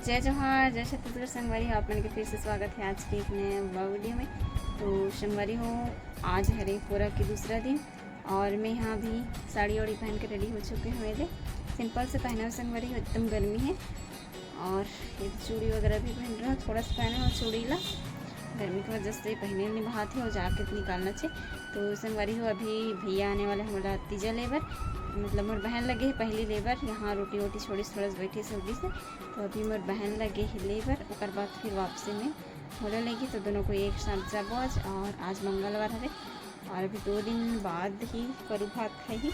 जय जोहार, जय छत्तीसगढ़। संगवारी हो, आप मन के फिर से स्वागत है आज के एक नए वीडियो में। तो संगवारी हो, आज है पूरा की दूसरा दिन और मैं यहाँ भी साड़ी वाड़ी पहन के रेडी हो चुके हैं। मेरे सिंपल से पहना हुआ संगवारी हो, एकदम गर्मी है और ये चूड़ी वगैरह भी पहन रहा हूँ। थोड़ा सा पहना हो चूड़ी ला, गर्मी की वजह से पहने नहीं बहाते हो, जाकेट निकालना चाहिए। तो संगवारी हो, अभी भैया आने वाला हमारा तीजा लेबर, मतलब मोर बहन लगे है पहली लेबर। यहाँ रोटी वोटी छोड़ी थोड़ा सा बैठी सब्जी से, तो अभी मोर बहन लगे है लेबर। और बाद फिर वापसी में होने लगी, तो दोनों को एक साथ जाबो आज। और आज मंगलवार है और अभी 2 दिन बाद ही करू भात खाई।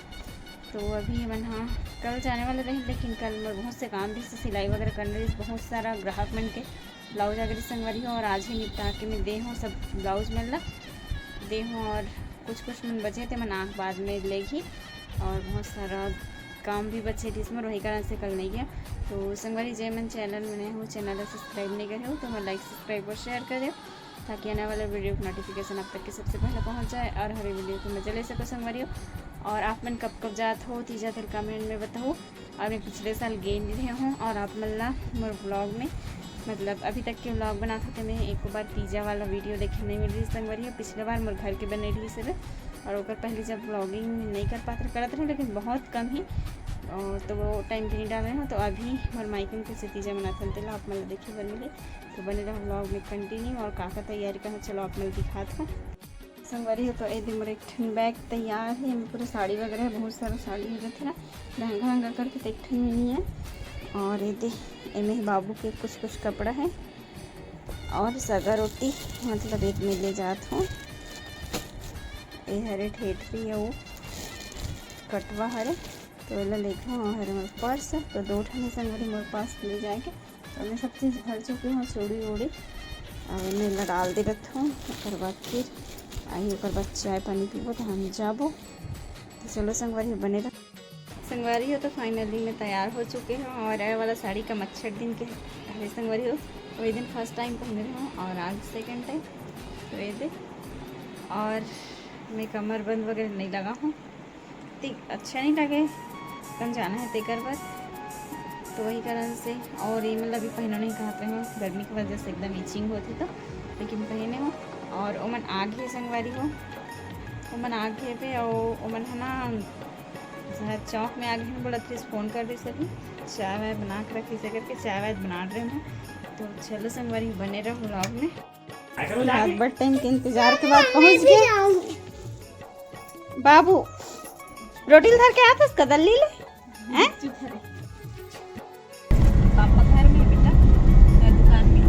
तो अभी मन हाँ कल जाने वाले रहे, लेकिन कल मोर बहुत से काम भी, सिलाई वगैरह करने रही, बहुत सारा ग्राहक मन के ब्लाउज वगैरह संगवारी हो। और आज ही निपटा के मैं दे हूँ सब ब्लाउज मिल रहा दे हूँ, और कुछ मन बचे थे मैं आँख बाद में लेगी। और बहुत सारा काम भी बचे थे इसमें, वही कारण से कल नहीं गया। तो संगवारी जय मन चैनल में नए हो, चैनल सब्सक्राइब नहीं करे हो तो मैं लाइक सब्सक्राइब और शेयर कर दो, ताकि आने वाले वीडियो की नोटिफिकेशन आप तक के सबसे पहले पहुंच जाए और हर वीडियो को मजा ले सको संगवारी हो। और आप मन कब जात हो तीजा तक कमेंट में बताओ। और मैं पिछले साल गए नहीं रहे हूँ, और आप मल्ला मोर ब्लॉग में मतलब अभी तक के ब्लॉग बनाता था, मैं एक बार तीजा वाला वीडियो देखे नहीं मिल रही संगवारी हो। पिछले बार मोर घर के बने रही सब, और ओकर पहले जब ब्लॉगिंग नहीं कर पाते करते रहे, लेकिन बहुत कम ही, तो वो टाइम पे नहीं डाले हो। तो अभी मोर माइकन के से तीजा मनाते थे, आप मतलब देखे बन मिले, तो बने रहा ब्लॉग में कंटिन्यू। और का तैयारी का चलो आप मतलब दिखाता हूँ संगवारी हो। तो एक दिन मेरे एक बैग तैयार है, पूरा साड़ी वगैरह बहुत सारा साड़ी हो जाते ना, लहंगा वहंगा करके तो एक में नहीं है। और ये दे इनमें बाबू के कुछ कपड़ा है, और सगा रोटी मतलब एक में ले जात हूँ। ये हरे ठेठ भी है, वो कटवा हरे, तो ये लेके हरे मेरे पर्स, तो 2 ठने संगवारी मेरे पास ले जाएंगे। तो मैं सब चीज़ भर चुकी हूँ, चूड़ी वूड़ी और मैं डाल दे रखा हूँ। और बाद फिर आई और बाद चाय पानी पीबो तो हम जाबो। तो चलो संगवारी बने रह संगवारी हो। तो फाइनली मैं तैयार हो चुके हैं, और ये वाला साड़ी का मच्छर दिन के है संगवारी हो। वही दिन फर्स्ट टाइम पहने रहा हूँ और आज सेकेंड टाइम। तो ये दे, और मैं कमर बंद वगैरह नहीं लगा हूँ, अच्छा नहीं लगे कम जाना है तेकर बाद, तो वही कारण से। और ये मतलब अभी पहनो नहीं कहते हो, गर्मी की वजह से एकदम इचिंग होती, तो लेकिन पहने हो। और ओमन आगे संगवारी हो, ओमन आगे पे और ओमन है ना चौक में आगे हैं, बोला फिर फ़ोन कर दी सभी, चाय वाय बना के रखी से करके चाय वाय बना रहे हैं। तो चलो संगवारी बने रहो ब्लॉग में। रात भर टाइम के इंतजार के बाद पहुंच गए। बाबू रोटी धर के आते कदल ली ले हैं? पापा घर में बेटा, दुकान में।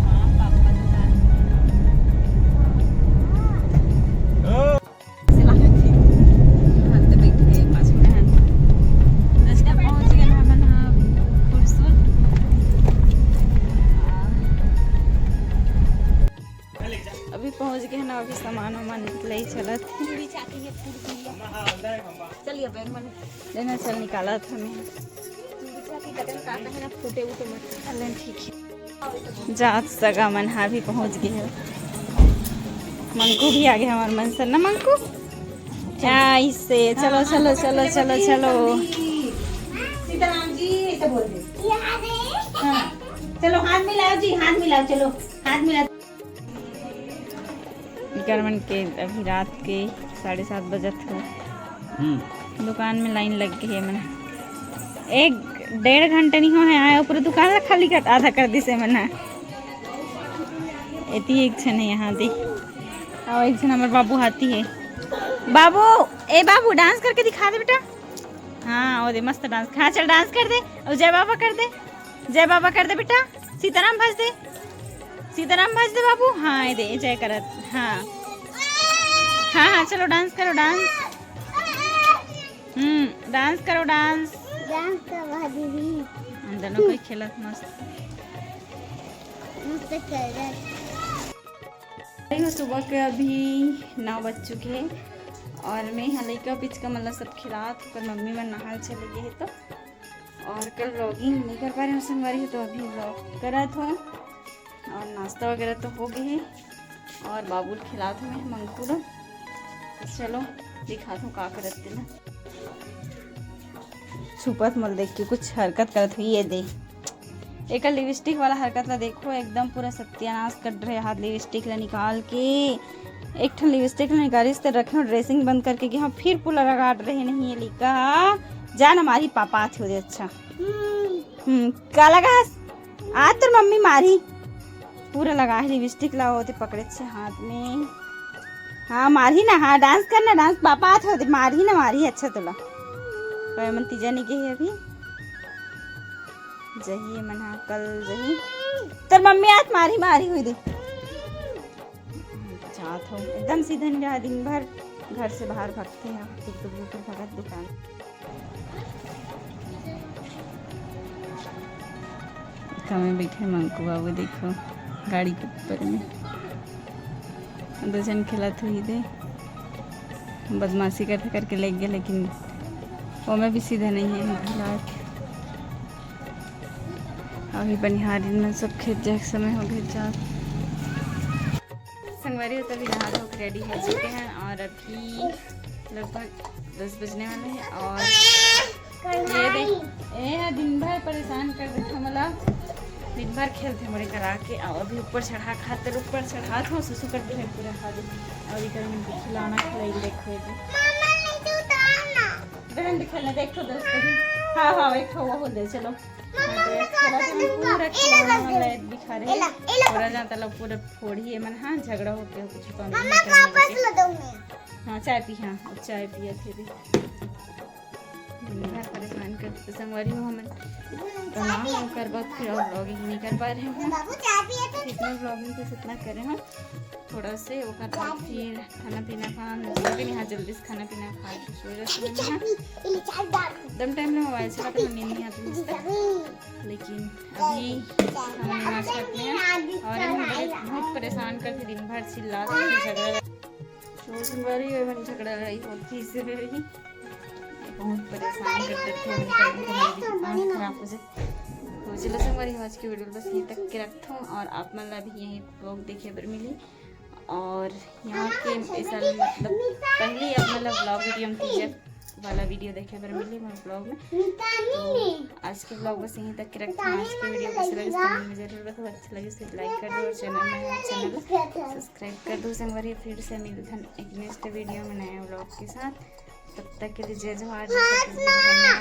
हाँ पापा दुकान में। अभी पहुंच गए ना, अभी सामान वामान निकले ही चला चलिए लेना चल निकाला था मैं, फूटे उठे मत ठीक है। जात सगा मन हाँ भी पहुंच गए, मंकू भी आ गया हमारे मन से ना मंकू, क्या इससे चलो चलो चलो चलो चलो सीताराम जी ऐसे बोल रहे हाँ। चलो हाथ मिलाओ जी, हाथ मिलाओ, चलो हाथ मिलाओ। गरमन के अभी रात के 7:30 बजत हो, दुकान में लाइन लग गई है। मैंने 1-1.5 घंटे नहीं हो है आया, पूरी दुकान खाली कर आधा कर दी से मैंने इतनी एक छन है यहाँ दी। और एक छन हमारे बाबू हाथी है। बाबू ए बाबू डांस करके दिखा दे बेटा। हाँ वो दे मस्त डांस, हाँ चल डांस कर दे, और जय बाबा कर दे, जय बाबा कर दे बेटा, सीताराम भज दे, सीताराम भज दे बाबू। हाँ ये दे जय करत, हाँ हाँ हाँ चलो डांस करो डांस, डांस करो डांस करो दीदी, हम दोनों कोई खेलत मस्त मस्त कर। सुबह के अभी 9 बज चुके हैं, और मैं यहाँ लड़का पिचका मतलब सब खिलात कर मम्मी में नहाल चले गए तो। और कल व्लॉगिंग नहीं कर पा रहे हैं संगवारी, तो अभी व्लॉग करा था, और नाश्ता वगैरह तो हो गए है, और बाबू खिलाता हूँ मैं मंकू लो। चलो दिखाता हूँ का करते ना। छुपत मोल देख के कुछ हरकत करत हुई ये दे एक लिपस्टिक वाला हरकत ला देखो एकदम पूरा सत्यानाश कर रहे हाथ लिपस्टिक ला निकाल के एक ठन लिपस्टिक ला निकालिस तो रखे ड्रेसिंग बंद करके कि हाँ फिर पूरा लगा रहे नहीं है लिखा जान हमारी पापा थे अच्छा का लगा आज तो मम्मी मारी पूरा लगा है लिपस्टिक ला होते पकड़े से हाथ में हाँ मारी ना हाँ डांस करना डांस पापा आते होते मारी ना मारी अच्छा तोला कोई मन तीजा नहीं गई अभी जही मन हाँ कल जही तर मम्मी आज मारी मारी हुई दे चाहत हो एकदम सीधा नहीं रहा दिन भर घर से बाहर भागते हैं टुक भगत दुकान में बैठे मंकू बाबू देखो गाड़ी के ऊपर में दो जन खेलत हुई दे बदमाशी करके ले गए लेकिन वो में भी सीधा नहीं है भला अभी बनिहारी में सब खेत जाए समय हो गए जा संगवारी तभी नहा धो के रेडी हो चुके हैं और अभी लगभग 10 बजने वाले हैं और ये देख दिन भर परेशान कर देता मतलब दिन भर खेलते हमारे करा के और अभी ऊपर चढ़ा खाते ऊपर चढ़ा था सुसु करते हैं पूरा खा दे और इधर में खिलाना खिलाई देखो बहन दिखाना देखो दोस्त हाँ हाँ एक वो हो दे चलो पूरा खिलाना लाइट दिखा रहे पूरा जाता लोग पूरा फोड़िए मन हाँ झगड़ा होते हो कुछ कम हाँ चाय पी हाँ चाय पिया थे परेशान करते संगवारी हो हमें तमाम कर बाद फिर और ब्लॉगिंग नहीं कर पा रहे हैं इतना ब्लॉगिंग तो इतना करें हम थोड़ा से वो कर बाद फिर खाना पीना खा भी यहाँ जल्दी से खाना पीना खा के सो जाते एकदम टाइम में मोबाइल चला तो नींद नहीं आती लेकिन अभी हम नमाज करते हैं और हम बहुत परेशान करते दिन भर चिल्लाते झगड़ा तो संगवारी झगड़ा लड़ाई होती इससे रही बहुत परेशान करते थे आँख खराब हो जाए तो चलो संगवारी आज की वीडियो बस यहीं तक के रखता हूँ और आप मतलब भी यहीं ब्लॉग देखे पर मिली और यहाँ के ऐसा मतलब पहले अब मतलब ब्लॉग वीडियो टीचर वाला वीडियो देखे पर मिली मैं ब्लॉग में तो आज के ब्लॉग बस यहीं तक के रखता हूँ आज की वीडियो कैसे लगे कमेंट में जरूर बताओ अच्छा लगे तो लाइक कर दो और चैनल सब्सक्राइब कर दो संगवारी फिर से मिलते हैं एक नेक्स्ट वीडियो में नए ब्लॉग के साथ तब तक के लिए जय जवाहर।